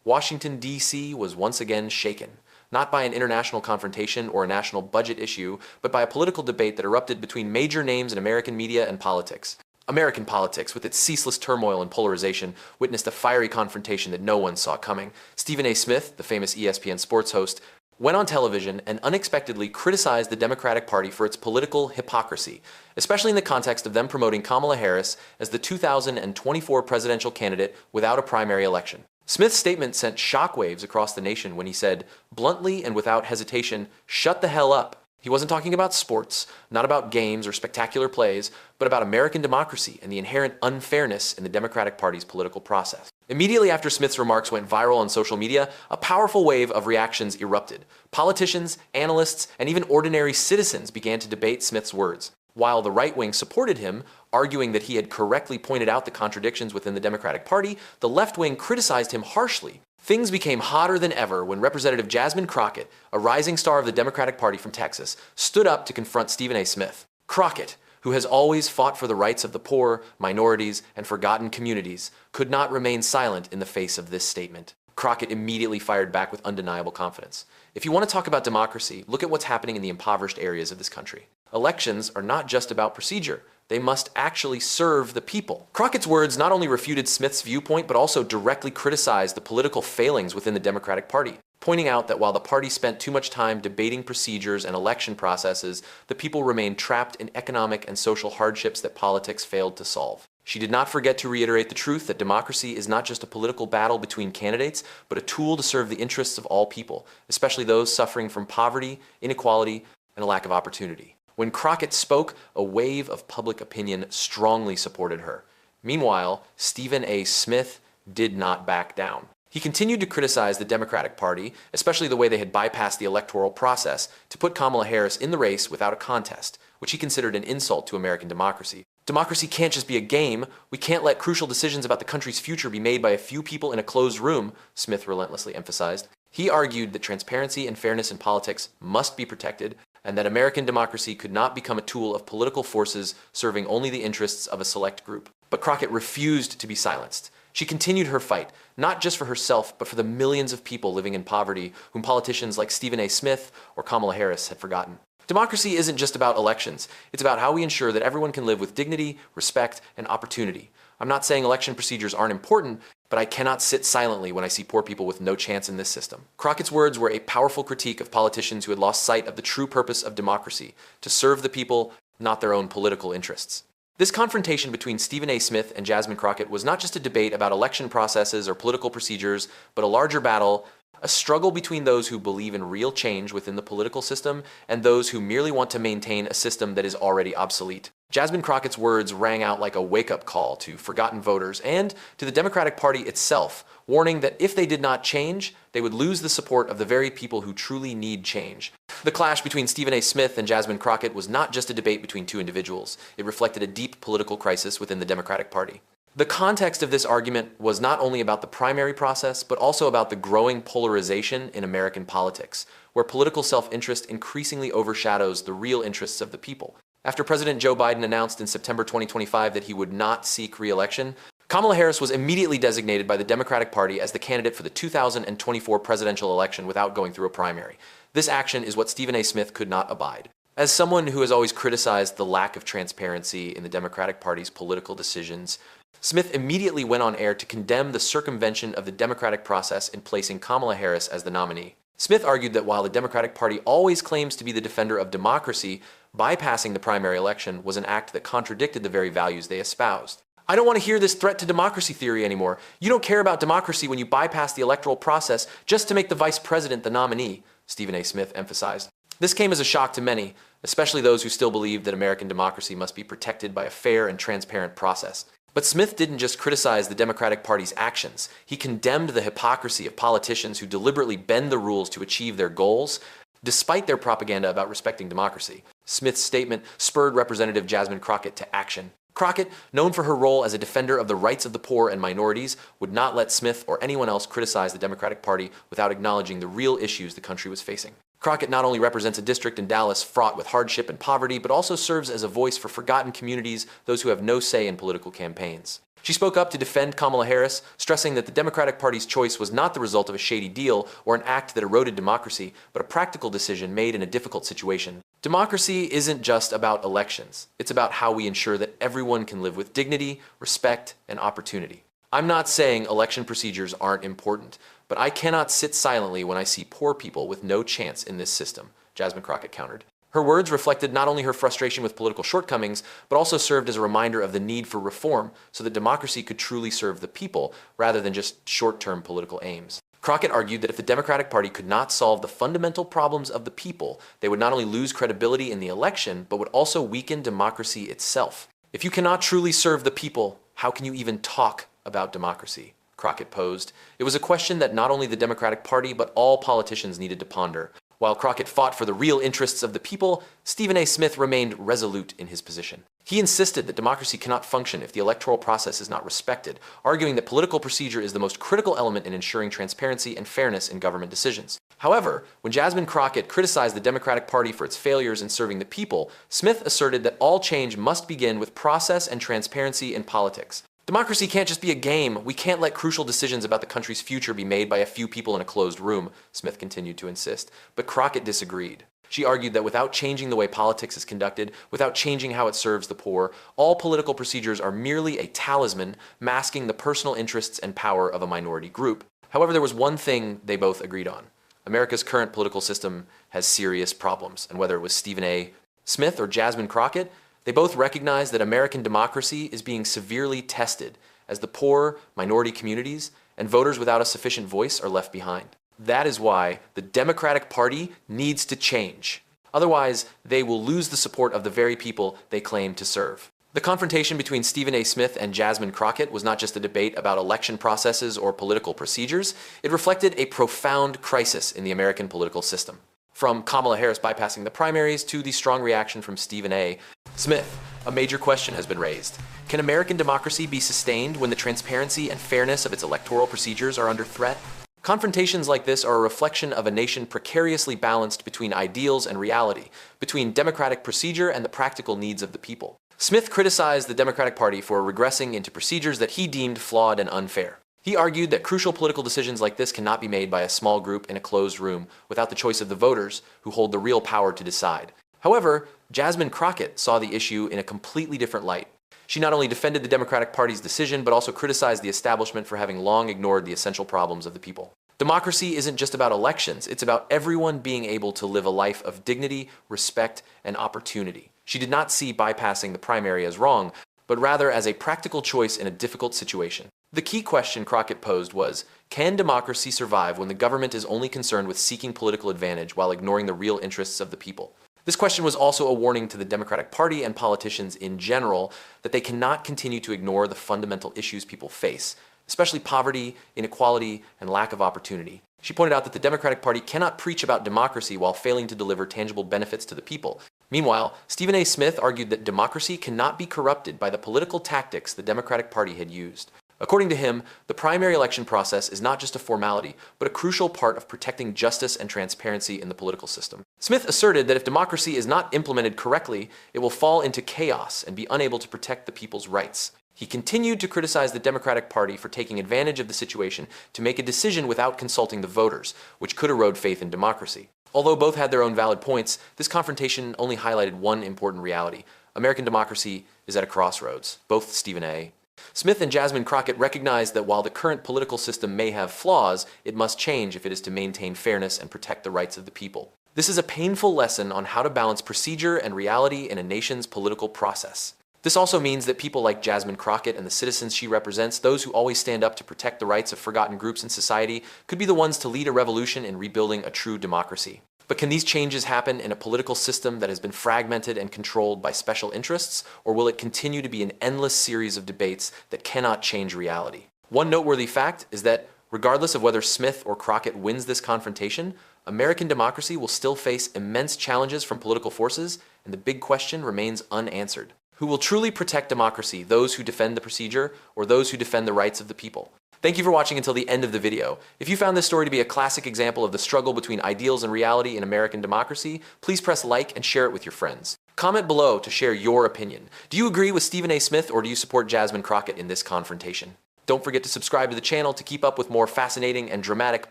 Washington, D.C. was once again shaken, not by an international confrontation or a national budget issue, but by a political debate that erupted between major names in American media and politics. American politics, with its ceaseless turmoil and polarization, witnessed a fiery confrontation that no one saw coming. Stephen A. Smith, the famous ESPN sports host, went on television and unexpectedly criticized the Democratic Party for its political hypocrisy, especially in the context of them promoting Kamala Harris as the 2024 presidential candidate without a primary election. Smith's statement sent shockwaves across the nation when he said, bluntly and without hesitation, "Shut the hell up." He wasn't talking about sports, not about games or spectacular plays, but about American democracy and the inherent unfairness in the Democratic Party's political process. Immediately after Smith's remarks went viral on social media, a powerful wave of reactions erupted. Politicians, analysts, and even ordinary citizens began to debate Smith's words. While the right wing supported him, arguing that he had correctly pointed out the contradictions within the Democratic Party, the left wing criticized him harshly. Things became hotter than ever when Representative Jasmine Crockett, a rising star of the Democratic Party from Texas, stood up to confront Stephen A. Smith. Crockett, who has always fought for the rights of the poor, minorities, and forgotten communities, could not remain silent in the face of this statement. Crockett immediately fired back with undeniable confidence. If you want to talk about democracy, look at what's happening in the impoverished areas of this country. Elections are not just about procedure. They must actually serve the people. Crockett's words not only refuted Smith's viewpoint, but also directly criticized the political failings within the Democratic Party, pointing out that while the party spent too much time debating procedures and election processes, the people remained trapped in economic and social hardships that politics failed to solve. She did not forget to reiterate the truth that democracy is not just a political battle between candidates, but a tool to serve the interests of all people, especially those suffering from poverty, inequality, and a lack of opportunity. When Crockett spoke, a wave of public opinion strongly supported her. Meanwhile, Stephen A. Smith did not back down. He continued to criticize the Democratic Party, especially the way they had bypassed the electoral process to put Kamala Harris in the race without a contest, which he considered an insult to American democracy. Democracy can't just be a game. We can't let crucial decisions about the country's future be made by a few people in a closed room, Smith relentlessly emphasized. He argued that transparency and fairness in politics must be protected, and that American democracy could not become a tool of political forces serving only the interests of a select group. But Crockett refused to be silenced. She continued her fight, not just for herself, but for the millions of people living in poverty whom politicians like Stephen A. Smith or Kamala Harris had forgotten. Democracy isn't just about elections. It's about how we ensure that everyone can live with dignity, respect, and opportunity. I'm not saying election procedures aren't important, but I cannot sit silently when I see poor people with no chance in this system. Crockett's words were a powerful critique of politicians who had lost sight of the true purpose of democracy, to serve the people, not their own political interests. This confrontation between Stephen A. Smith and Jasmine Crockett was not just a debate about election processes or political procedures, but a larger battle, a struggle between those who believe in real change within the political system and those who merely want to maintain a system that is already obsolete. Jasmine Crockett's words rang out like a wake-up call to forgotten voters and to the Democratic Party itself, warning that if they did not change, they would lose the support of the very people who truly need change. The clash between Stephen A. Smith and Jasmine Crockett was not just a debate between two individuals. It reflected a deep political crisis within the Democratic Party. The context of this argument was not only about the primary process, but also about the growing polarization in American politics, where political self-interest increasingly overshadows the real interests of the people. After President Joe Biden announced in September 2025 that he would not seek re-election, Kamala Harris was immediately designated by the Democratic Party as the candidate for the 2024 presidential election without going through a primary. This action is what Stephen A. Smith could not abide. As someone who has always criticized the lack of transparency in the Democratic Party's political decisions, Smith immediately went on air to condemn the circumvention of the democratic process in placing Kamala Harris as the nominee. Smith argued that while the Democratic Party always claims to be the defender of democracy, bypassing the primary election was an act that contradicted the very values they espoused. I don't want to hear this threat to democracy theory anymore. You don't care about democracy when you bypass the electoral process just to make the vice president the nominee, Stephen A. Smith emphasized. This came as a shock to many, especially those who still believe that American democracy must be protected by a fair and transparent process. But Smith didn't just criticize the Democratic Party's actions. He condemned the hypocrisy of politicians who deliberately bend the rules to achieve their goals, despite their propaganda about respecting democracy. Smith's statement spurred Representative Jasmine Crockett to action. Crockett, known for her role as a defender of the rights of the poor and minorities, would not let Smith or anyone else criticize the Democratic Party without acknowledging the real issues the country was facing. Crockett not only represents a district in Dallas fraught with hardship and poverty, but also serves as a voice for forgotten communities, those who have no say in political campaigns. She spoke up to defend Kamala Harris, stressing that the Democratic Party's choice was not the result of a shady deal or an act that eroded democracy, but a practical decision made in a difficult situation. Democracy isn't just about elections. It's about how we ensure that everyone can live with dignity, respect, and opportunity. I'm not saying election procedures aren't important, but I cannot sit silently when I see poor people with no chance in this system, Jasmine Crockett countered. Her words reflected not only her frustration with political shortcomings, but also served as a reminder of the need for reform so that democracy could truly serve the people rather than just short-term political aims. Crockett argued that if the Democratic Party could not solve the fundamental problems of the people, they would not only lose credibility in the election, but would also weaken democracy itself. If you cannot truly serve the people, how can you even talk about democracy? Crockett posed. It was a question that not only the Democratic Party, but all politicians needed to ponder. While Crockett fought for the real interests of the people, Stephen A. Smith remained resolute in his position. He insisted that democracy cannot function if the electoral process is not respected, arguing that political procedure is the most critical element in ensuring transparency and fairness in government decisions. However, when Jasmine Crockett criticized the Democratic Party for its failures in serving the people, Smith asserted that all change must begin with process and transparency in politics. Democracy can't just be a game. We can't let crucial decisions about the country's future be made by a few people in a closed room, Smith continued to insist. But Crockett disagreed. She argued that without changing the way politics is conducted, without changing how it serves the poor, all political procedures are merely a talisman masking the personal interests and power of a minority group. However, there was one thing they both agreed on. America's current political system has serious problems, and whether it was Stephen A. Smith or Jasmine Crockett, they both recognize that American democracy is being severely tested as the poor, minority communities, and voters without a sufficient voice are left behind. That is why the Democratic Party needs to change. Otherwise, they will lose the support of the very people they claim to serve. The confrontation between Stephen A. Smith and Jasmine Crockett was not just a debate about election processes or political procedures. It reflected a profound crisis in the American political system. From Kamala Harris bypassing the primaries to the strong reaction from Stephen A. Smith, a major question has been raised. Can American democracy be sustained when the transparency and fairness of its electoral procedures are under threat? Confrontations like this are a reflection of a nation precariously balanced between ideals and reality, between democratic procedure and the practical needs of the people. Smith criticized the Democratic Party for regressing into procedures that he deemed flawed and unfair. He argued that crucial political decisions like this cannot be made by a small group in a closed room without the choice of the voters who hold the real power to decide. However, Jasmine Crockett saw the issue in a completely different light. She not only defended the Democratic Party's decision, but also criticized the establishment for having long ignored the essential problems of the people. Democracy isn't just about elections, it's about everyone being able to live a life of dignity, respect, and opportunity. She did not see bypassing the primary as wrong, but rather as a practical choice in a difficult situation. The key question Crockett posed was, can democracy survive when the government is only concerned with seeking political advantage while ignoring the real interests of the people? This question was also a warning to the Democratic Party and politicians in general that they cannot continue to ignore the fundamental issues people face, especially poverty, inequality, and lack of opportunity. She pointed out that the Democratic Party cannot preach about democracy while failing to deliver tangible benefits to the people. Meanwhile, Stephen A. Smith argued that democracy cannot be corrupted by the political tactics the Democratic Party had used. According to him, the primary election process is not just a formality, but a crucial part of protecting justice and transparency in the political system. Smith asserted that if democracy is not implemented correctly, it will fall into chaos and be unable to protect the people's rights. He continued to criticize the Democratic Party for taking advantage of the situation to make a decision without consulting the voters, which could erode faith in democracy. Although both had their own valid points, this confrontation only highlighted one important reality. American democracy is at a crossroads. Both Stephen A. Smith and Jasmine Crockett recognized that while the current political system may have flaws, it must change if it is to maintain fairness and protect the rights of the people. This is a painful lesson on how to balance procedure and reality in a nation's political process. This also means that people like Jasmine Crockett and the citizens she represents, those who always stand up to protect the rights of forgotten groups in society, could be the ones to lead a revolution in rebuilding a true democracy. But can these changes happen in a political system that has been fragmented and controlled by special interests, or will it continue to be an endless series of debates that cannot change reality? One noteworthy fact is that, regardless of whether Smith or Crockett wins this confrontation, American democracy will still face immense challenges from political forces, and the big question remains unanswered. Who will truly protect democracy, those who defend the procedure, or those who defend the rights of the people? Thank you for watching until the end of the video. If you found this story to be a classic example of the struggle between ideals and reality in American democracy, please press like and share it with your friends. Comment below to share your opinion. Do you agree with Stephen A. Smith or do you support Jasmine Crockett in this confrontation? Don't forget to subscribe to the channel to keep up with more fascinating and dramatic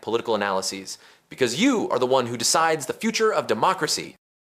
political analyses, because you are the one who decides the future of democracy.